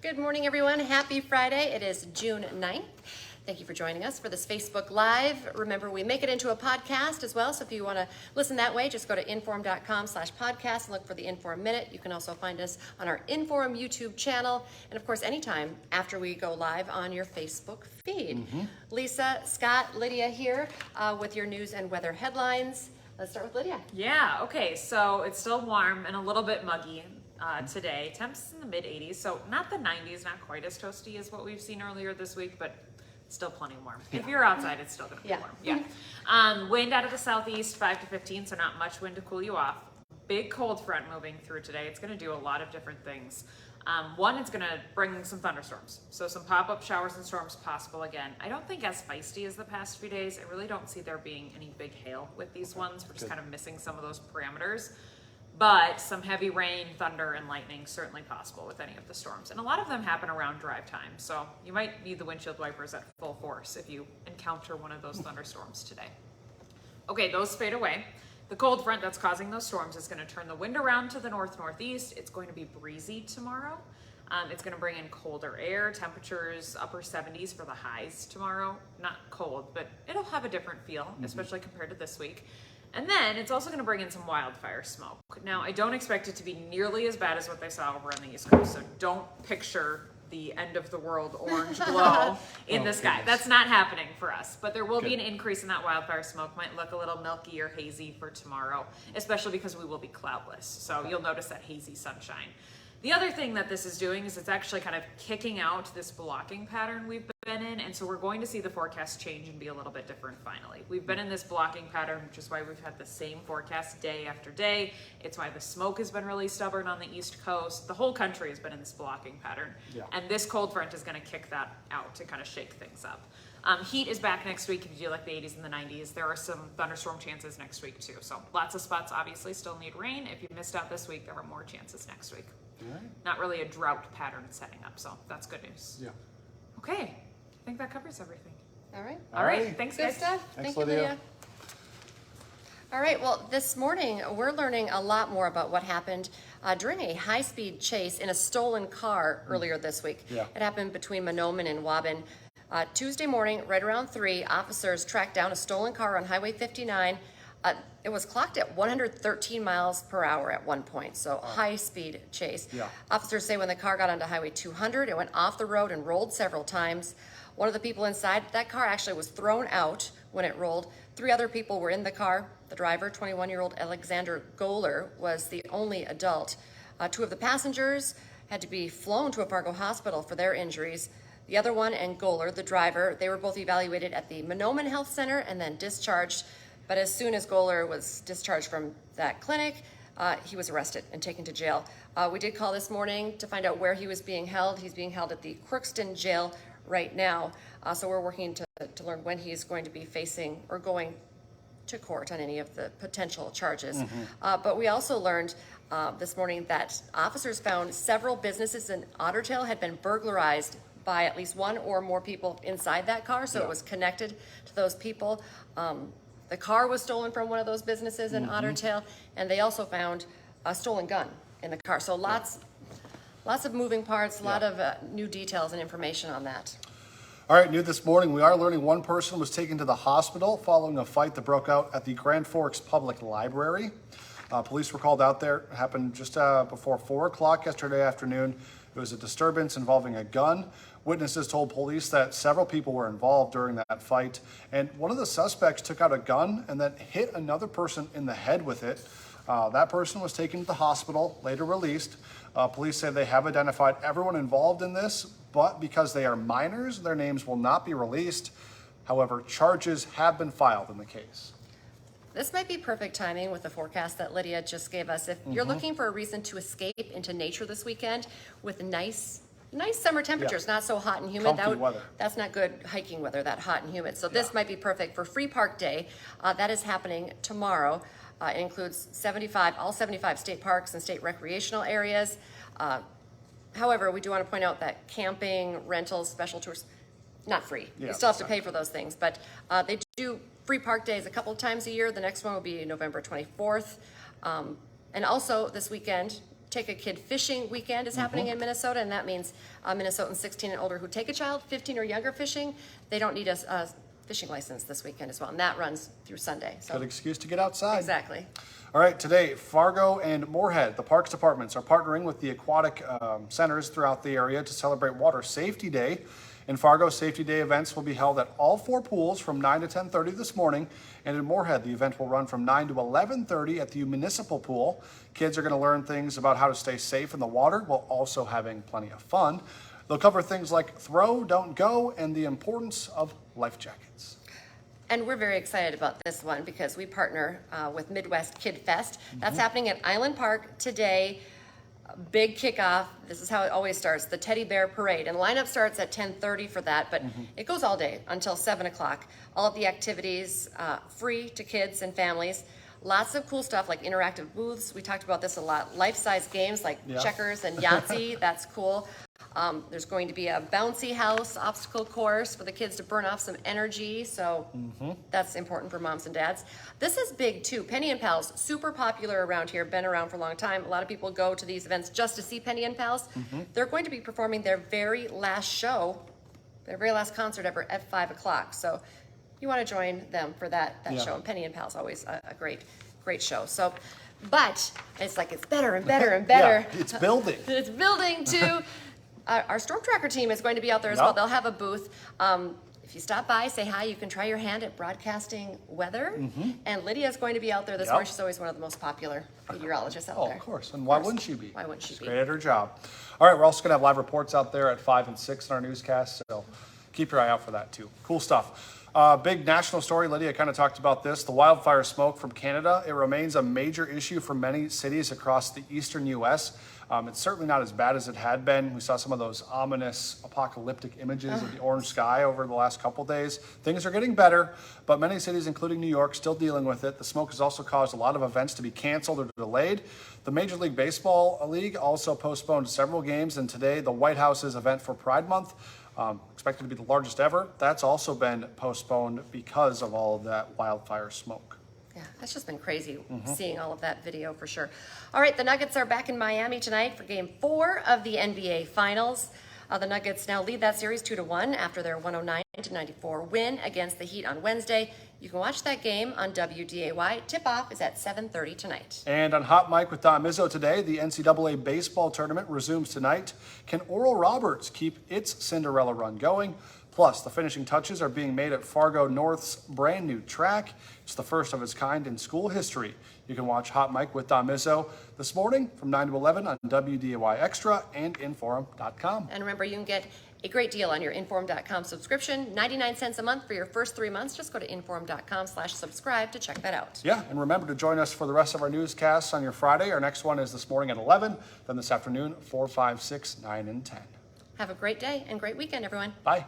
Good morning, everyone. Happy Friday. It is June 9th. Thank you for joining us for this Facebook Live. Remember, we make it into a podcast as well, so if you want to listen that way, just go to inform.com/podcast and look for the Inform Minute. You can also find us on our Inform YouTube channel, and of course, anytime after we go live on your Facebook feed. Lisa, Scott, Lydia here with your news and weather headlines. Let's start with Lydia. Yeah, okay, so it's still warm and a little bit muggy today. Temps in the mid 80s, so not the 90s, not quite as toasty as what we've seen earlier this week, but still plenty warm. Yeah. If you're outside, it's still gonna be warm. Yeah. Wind out of the southeast, 5 to 15, so not much wind to cool you off. Big cold front moving through today. It's gonna do a lot of different things. One, it's gonna bring some thunderstorms. So some pop-up showers and storms possible again. I don't think as feisty as the past few days. I really don't see there being any big hail with these ones. We're just kind of missing some of those parameters. But some heavy rain, thunder, and lightning certainly possible with any of the storms. And a lot of them happen around drive time. So you might need the windshield wipers at full force if you encounter one of those thunderstorms today. Okay, those fade away. The cold front that's causing those storms is going to turn the wind around to the north-northeast. It's going to be breezy tomorrow. It's going to bring in colder air, temperatures upper 70s for the highs tomorrow. Not cold, but it'll have a different feel, especially compared to this week. And then it's also going to bring in some wildfire smoke. Now, I don't expect it to be nearly as bad as what they saw over on the East Coast, so don't picture the end of the world orange glow in the sky. That's not happening for us, but there will be an increase in that wildfire smoke. Might look a little milky or hazy for tomorrow, especially because we will be cloudless. So you'll notice that hazy sunshine. The other thing that this is doing is it's actually kind of kicking out this blocking pattern we've been in, and so we're going to see the forecast change and be a little bit different finally. We've been in this blocking pattern, which is why we've had the same forecast day after day. It's why the smoke has been really stubborn on the East Coast. The whole country has been in this blocking pattern, and this cold front is going to kick that out to kind of shake things up. Heat is back next week if you do like the 80s and the 90s. There are some thunderstorm chances next week too. So lots of spots obviously still need rain. If you missed out this week, there are more chances next week. Not really a drought pattern setting up, so that's good news. Yeah. Okay, I think that covers everything. All right. All right. Thanks, Good guys. stuff. Thanks, Thank you, Lydia. All right, well, this morning we're learning a lot more about what happened during a high-speed chase in a stolen car earlier this week. It happened between Mahnomen and Waben. Tuesday morning, right around 3, officers tracked down a stolen car on Highway 59. It was clocked at 113 miles per hour at one point, so high-speed chase. Officers say when the car got onto Highway 200, it went off the road and rolled several times. One of the people inside that car actually was thrown out when it rolled. 3 other people were in the car. The driver, 21-year-old Alexander Goller, was the only adult. 2 of the passengers had to be flown to a Fargo hospital for their injuries. The other one and Goller, the driver, they were both evaluated at the Mahnomen Health Center and then discharged. But as soon as Goller was discharged from that clinic, he was arrested and taken to jail. We did call this morning to find out where he was being held. He's being held at the Crookston jail right now. So we're working to learn when he's going to be facing or going to court on any of the potential charges. But we also learned this morning that officers found several businesses in Ottertail had been burglarized by at least 1 or more people inside that car. So it was connected to those people. The car was stolen from one of those businesses in Ottertail, and they also found a stolen gun in the car. So lots of moving parts, a lot of new details and information on that. All right, new this morning, we are learning one person was taken to the hospital following a fight that broke out at the Grand Forks Public Library. Police were called out there. It happened just before 4 o'clock yesterday afternoon. It was a disturbance involving a gun. Witnesses told police that several people were involved during that fight, and one of the suspects took out a gun and then hit another person in the head with it. That person was taken to the hospital, later released. Police say they have identified everyone involved in this, but because they are minors, their names will not be released. However, charges have been filed in the case. This might be perfect timing with the forecast that Lydia just gave us. If you're looking for a reason to escape into nature this weekend with nice summer temperatures, not so hot and humid. That's not good hiking weather, that hot and humid. So this might be perfect for Free Park Day. That is happening tomorrow. It includes all 75 state parks and state recreational areas. However, we do want to point out that camping, rentals, special tours, not free. You still have to pay for those things, but they do Free Park Days a couple of times a year. The next one will be November 24th. And also this weekend, Take a Kid Fishing Weekend is happening in Minnesota, and that means Minnesotans 16 and older who take a child 15 or younger fishing, they don't need a fishing license this weekend as well, and that runs through Sunday. So Good excuse to get outside. exactly. All right, today, Fargo and Moorhead, the Parks Departments, are partnering with the aquatic centers throughout the area to celebrate Water Safety Day. In Fargo, Safety Day events will be held at all 4 pools from 9 to 10:30 this morning. And in Moorhead, the event will run from 9 to 11:30 at the municipal pool. Kids are going to learn things about how to stay safe in the water while also having plenty of fun. They'll cover things like throw, don't go, and the importance of life jackets. And we're very excited about this one because we partner with Midwest Kid Fest. That's happening at Island Park today. Big kickoff. This is how it always starts, the Teddy Bear Parade. And the lineup starts at 10:30 for that, but it goes all day until 7 o'clock. All of the activities free to kids and families. Lots of cool stuff like interactive booths. We talked about this a lot. Life-size games like checkers and Yahtzee. That's cool. There's going to be a bouncy house obstacle course for the kids to burn off some energy. So that's important for moms and dads. This is big too. Penny and Pals, super popular around here, been around for a long time. A lot of people go to these events just to see Penny and Pals. They're going to be performing their very last show, their very last concert ever at 5 o'clock. So you want to join them for that show. And Penny and Pals, always a great show. So, but it's like it's better and better and better. Yeah, it's building. It's building too. Our Storm Tracker team is going to be out there as well. They'll have a booth. If you stop by, say hi. You can try your hand at broadcasting weather. And Lydia is going to be out there this morning. She's always one of the most popular meteorologists out there. Of course. And why wouldn't she be? Why wouldn't she be? She's great at her job. All right, we're also going to have live reports out there at 5 and 6 in our newscast, so keep your eye out for that too. Cool stuff. Big national story. Lydia kind of talked about this. The wildfire smoke from Canada. It remains a major issue for many cities across the eastern U.S. It's certainly not as bad as it had been. We saw some of those ominous apocalyptic images of the orange sky over the last couple days. Things are getting better, but many cities, including New York, still dealing with it. The smoke has also caused a lot of events to be canceled or delayed. The Major League Baseball League also postponed several games, and today the White House's event for Pride Month, expected to be the largest ever, that's also been postponed because of all of that wildfire smoke. Yeah, that's just been crazy seeing all of that video for sure. All right, the Nuggets are back in Miami tonight for Game 4 of the NBA Finals. The Nuggets now lead that series 2-1 after their 109-94 win against the Heat on Wednesday. You can watch that game on WDAY. Tip-off is at 7:30 tonight. And on Hot Mic with Don Mizzo today, the NCAA baseball tournament resumes tonight. Can Oral Roberts keep its Cinderella run going? Plus, the finishing touches are being made at Fargo North's brand new track. It's the first of its kind in school history. You can watch Hot Mic with Don Mizzo this morning from 9 to 11 on WDAY Extra and Inforum.com. And remember, you can get a great deal on your Inforum.com subscription, 99 cents a month for your first 3 months. Just go to Inforum.com/subscribe to check that out. Yeah, and remember to join us for the rest of our newscasts on your Friday. Our next one is this morning at 11, then this afternoon, 4, 5, 6, 9, and 10. Have a great day and great weekend, everyone. Bye.